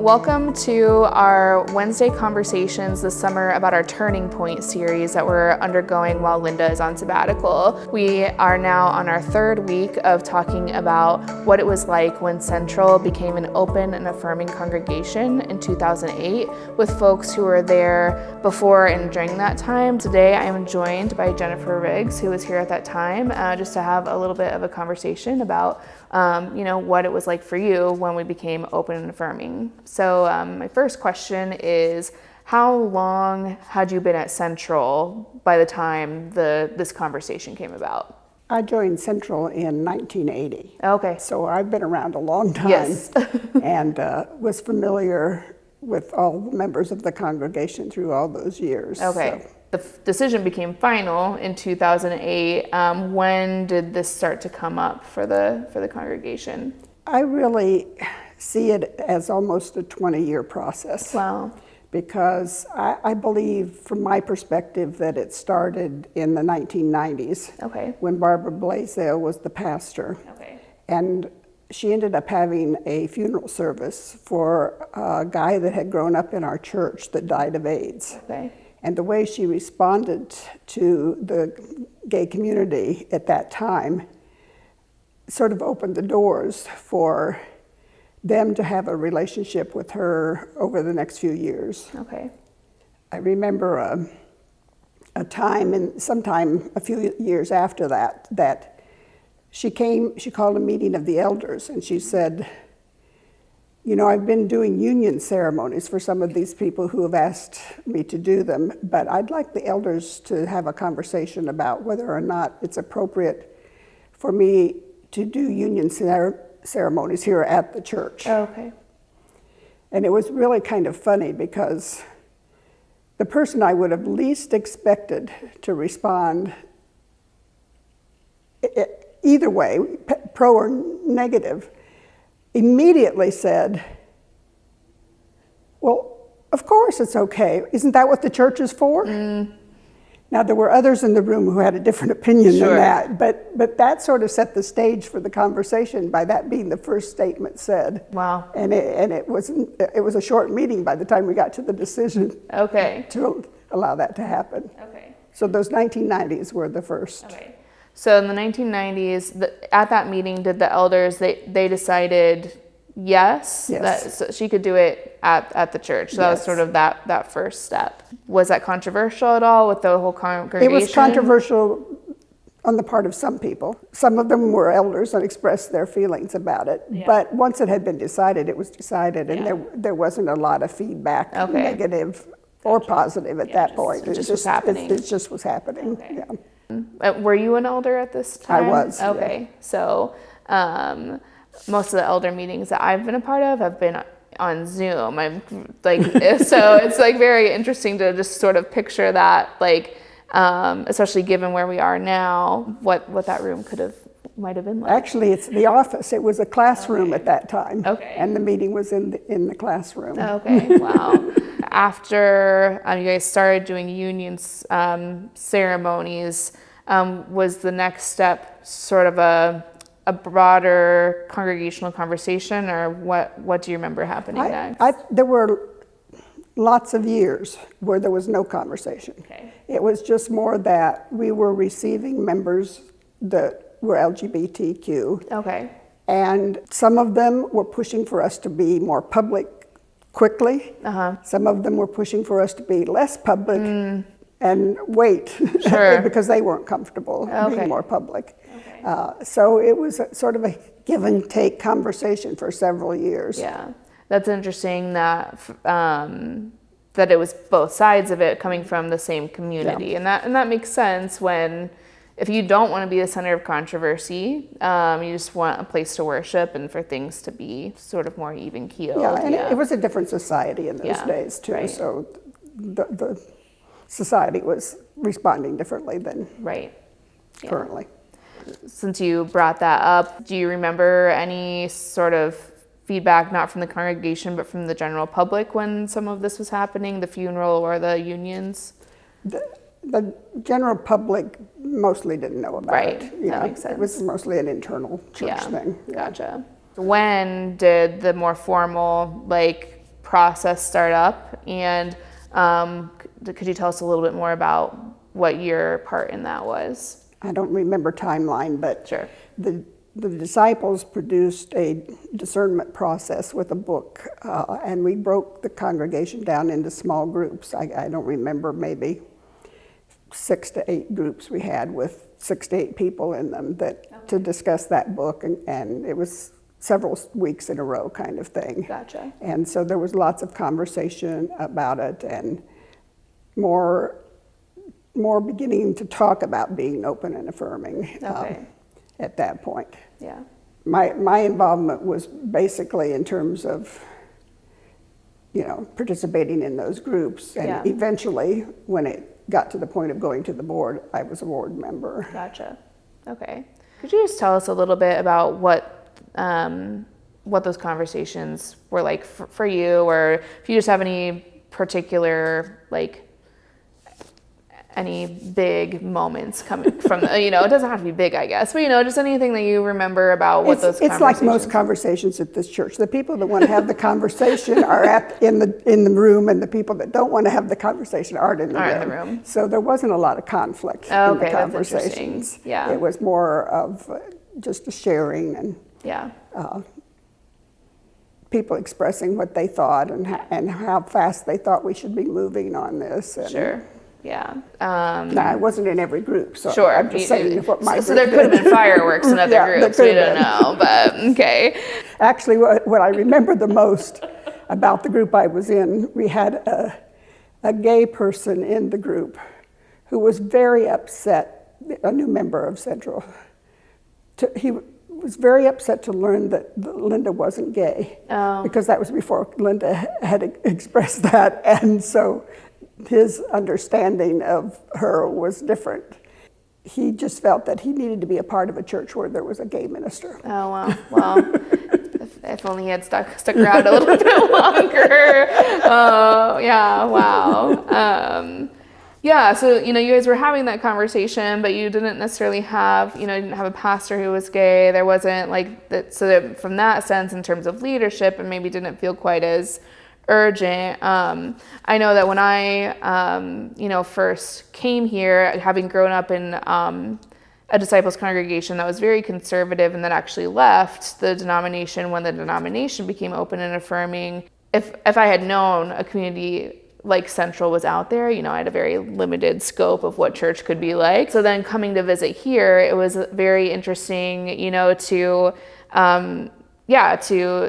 Welcome to our Wednesday conversations this summer about our Turning Point series that we're undergoing while Linda is on sabbatical. We are now on our third week of talking about what it was like when Central became an open and affirming congregation in 2008 with folks who were there before and during that time. Today I am joined by Jennifer Riggs, who was here at that time, just to have a little bit of a conversation about what it was like for you when we became open and affirming. So my first question is, how long had you been at Central by the time this conversation came about? I joined Central in 1980. Okay. So I've been around a long time. Yes. And was familiar with all the members of the congregation through all those years. Okay. So. The decision became final in 2008. When did this start to come up for the congregation? I really see it as almost a 20-year process. Wow. Because I believe, from my perspective, that it started in the 1990s. Okay. When Barbara Blaisdell was the pastor. Okay. And she ended up having a funeral service for a guy that had grown up in our church that died of AIDS. Okay. And the way she responded to the gay community at that time sort of opened the doors for them to have a relationship with her over the next few years. Okay. I remember a time, and sometime a few years after that she called a meeting of the elders, and she said, I've been doing union ceremonies for some of these people who have asked me to do them, but I'd like the elders to have a conversation about whether or not it's appropriate for me to do union ceremonies here at the church. Oh, okay. And it was really kind of funny because the person I would have least expected to respond either way, pro or negative, immediately said, well, of course it's okay. Isn't that what the church is for? Now, there were others in the room who had a different opinion than that, but that sort of set the stage for the conversation by that being the first statement said. Wow. And it was a short meeting by the time we got to the decision to allow that to happen. Okay. So those 1990s were the first. Okay. So in the 1990s, at that meeting, did the elders, they decided yes. That so she could do it at the church. So that was sort of that first step. Was that controversial at all with the whole congregation? It was controversial on the part of some people. Some of them were elders and expressed their feelings about it. Yeah. But once it had been decided, it was decided, and there wasn't a lot of feedback, negative or positive at that point. It just was happening. It just was happening. Okay. Yeah. Were you an elder at this time? I was. Okay. Yeah. So most of the elder meetings that I've been a part of have been on Zoom. I'm like, so it's like very interesting to just sort of picture that, like, especially given where we are now, what that room might have been like. Actually, it's the office. It was a classroom at that time. Okay. And the meeting was in the classroom. Okay. Wow. After you guys started doing union ceremonies, was the next step sort of a broader congregational conversation, or what do you remember happening next? There were lots of years where there was no conversation. Okay. It was just more that we were receiving members that were LGBTQ. Okay. And some of them were pushing for us to be more public quickly. Some of them were pushing for us to be less public and wait because they weren't comfortable being more public. Okay. So it was sort of a give and take conversation for several years. Yeah, that's interesting that it was both sides of it coming from the same community, and that makes sense if you don't want to be the center of controversy, you just want a place to worship and for things to be sort of more even keeled. Yeah, and it was a different society in those days too. Right. So the society was responding differently than currently. Since you brought that up, do you remember any sort of feedback, not from the congregation, but from the general public when some of this was happening, the funeral or the unions? The general public mostly didn't know about it. That makes sense. It was mostly an internal church thing. Gotcha. When did the more formal, process start up? And could you tell us a little bit more about what your part in that was? I don't remember timeline, but Sure. the disciples produced a discernment process with a book, and we broke the congregation down into small groups. I don't remember, maybe 6 to 8 groups we had with 6 to 8 people in them to discuss that book, and it was several weeks in a row kind of thing. Gotcha. And so there was lots of conversation about it, and more beginning to talk about being open and affirming at that point. Yeah. My involvement was basically in terms of, participating in those groups, and eventually, when it got to the point of going to the board, I was a board member. Gotcha. Okay. Could you just tell us a little bit about what those conversations were like for you, or if you just have any particular, any big moments coming from, it doesn't have to be big, I guess, but, just anything that you remember about what those conversations. It's like most conversations at this church. The people that want to have the conversation are in the room, and the people that don't want to have the conversation aren't in the room. So there wasn't a lot of conflict in the conversations. Yeah. It was more of just a sharing and people expressing what they thought and how fast they thought we should be moving on this. And sure. Yeah. No, I wasn't in every group, so sure. I'm just saying what my so there could have been fireworks in other groups. We don't know, but okay. Actually, what I remember the most about the group I was in, we had a gay person in the group who was very upset, a new member of Central. He was very upset to learn that Linda wasn't gay, because that was before Linda had expressed that, and so his understanding of her was different. He just felt that he needed to be a part of a church where there was a gay minister. Oh, wow. Well, if only he had stuck around a little bit longer. Oh, yeah, wow. Yeah, so, you guys were having that conversation, but you didn't necessarily have, didn't have a pastor who was gay. There wasn't that, so that from that sense, in terms of leadership, it maybe didn't feel quite as urgent. I know that when I, first came here, having grown up in a disciples congregation that was very conservative and then actually left the denomination when the denomination became open and affirming, if I had known a community like Central was out there, I had a very limited scope of what church could be like. So then coming to visit here, it was very interesting, to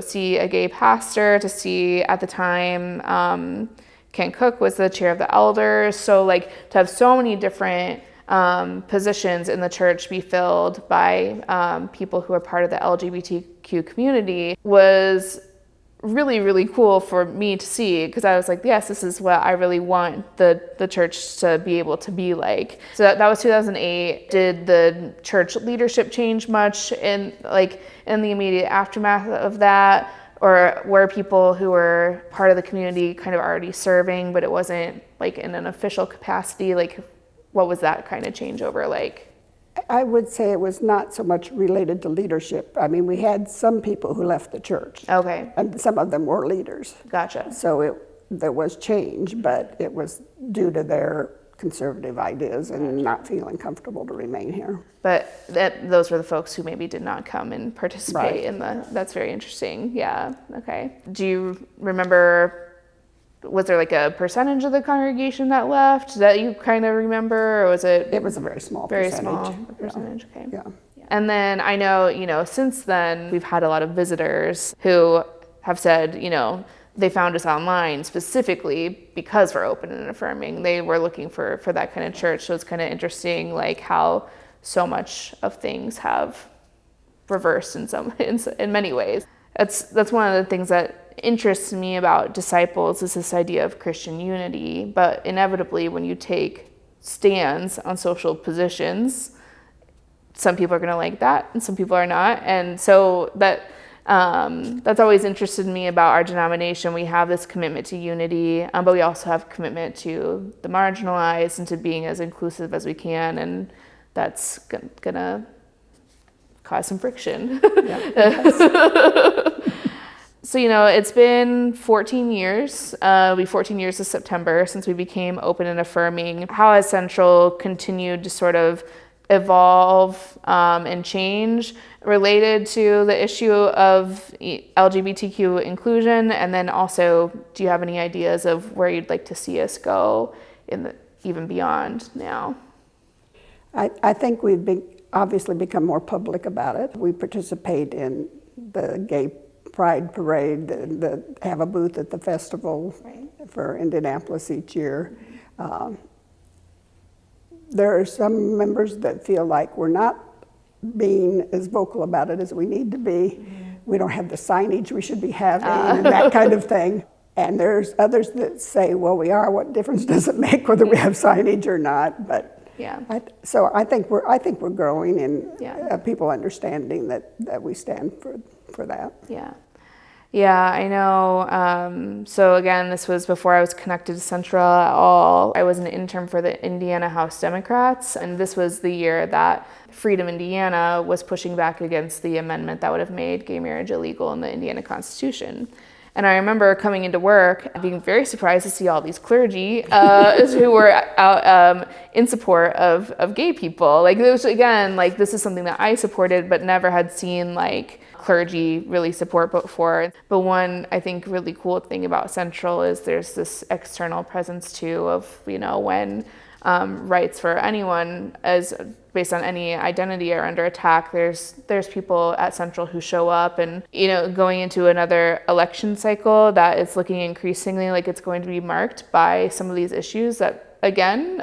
see a gay pastor, to see at the time, Ken Cook was the chair of the elders. So to have so many different positions in the church be filled by people who are part of the LGBTQ community was really, really cool for me to see, because I was like, yes, this is what I really want the church to be able to be like. So that was 2008. Did the church leadership change much in the immediate aftermath of that? Or were people who were part of the community kind of already serving, but it wasn't in an official capacity? What was that kind of changeover like? I would say it was not so much related to leadership. I mean, we had some people who left the church. Okay. And some of them were leaders. Gotcha. So there was change, but it was due to their conservative ideas and not feeling comfortable to remain here. But those were the folks who maybe did not come and participate in that's very interesting. Yeah, okay. Do you remember, was there a percentage of the congregation that left that you kind of remember, or was it? It was a very small percentage. Okay. Yeah. And then I know, since then we've had a lot of visitors who have said, they found us online specifically because we're open and affirming. They were looking for that kind of church. So it's kind of interesting, how so much of things have reversed in many ways. That's one of the things that interests me about disciples, is this idea of Christian unity. But inevitably, when you take stands on social positions, some people are going to like that and some people are not. And so that's always interested me about our denomination. We have this commitment to unity, but we also have commitment to the marginalized and to being as inclusive as we can. And that's going to cause some friction. So, it's been 14 years, it'll be 14 years this September since we became Open and Affirming. How has Central continued to sort of evolve and change related to the issue of LGBTQ inclusion? And then also, do you have any ideas of where you'd like to see us go even beyond now? I think we've obviously become more public about it. We participate in the Gay Pride Parade, have a booth at the festival for Indianapolis each year. There are some members that feel like we're not being as vocal about it as we need to be. We don't have the signage we should be having and that kind of thing. And there's others that say, well, we are, what difference does it make whether we have signage or not? But so I think we're growing in people understanding that we stand for that. Yeah, I know. So again, this was before I was connected to Central at all. I was an intern for the Indiana House Democrats, and this was the year that Freedom Indiana was pushing back against the amendment that would have made gay marriage illegal in the Indiana Constitution. And I remember coming into work and being very surprised to see all these clergy who were out in support of gay people. Like, it was, again, like, this is something that I supported but never had seen, like, clergy really support before. But one, I think, really cool thing about Central is there's this external presence too of, when rights for anyone as based on any identity are under attack, there's people at Central who show up, and going into another election cycle that is looking increasingly like it's going to be marked by some of these issues that, again,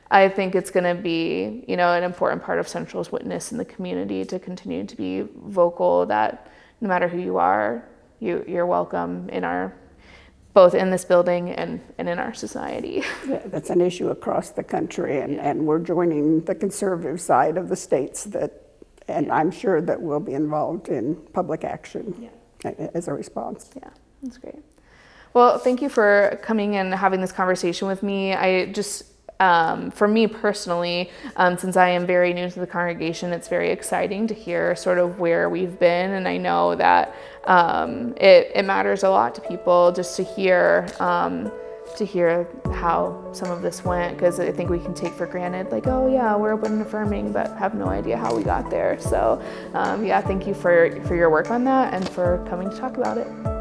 I think it's going to be, an important part of Central's witness in the community to continue to be vocal that no matter who you are, you're welcome both in this building and in our society. Yeah, that's an issue across the country, and we're joining the conservative side of the states and I'm sure that we'll be involved in public action as a response. Yeah, that's great. Well, thank you for coming and having this conversation with me. I just, for me personally, since I am very new to the congregation, it's very exciting to hear sort of where we've been, and I know that it matters a lot to people just to hear how some of this went, because I think we can take for granted, like, oh yeah, we're open and affirming, but have no idea how we got there. So thank you for your work on that and for coming to talk about it.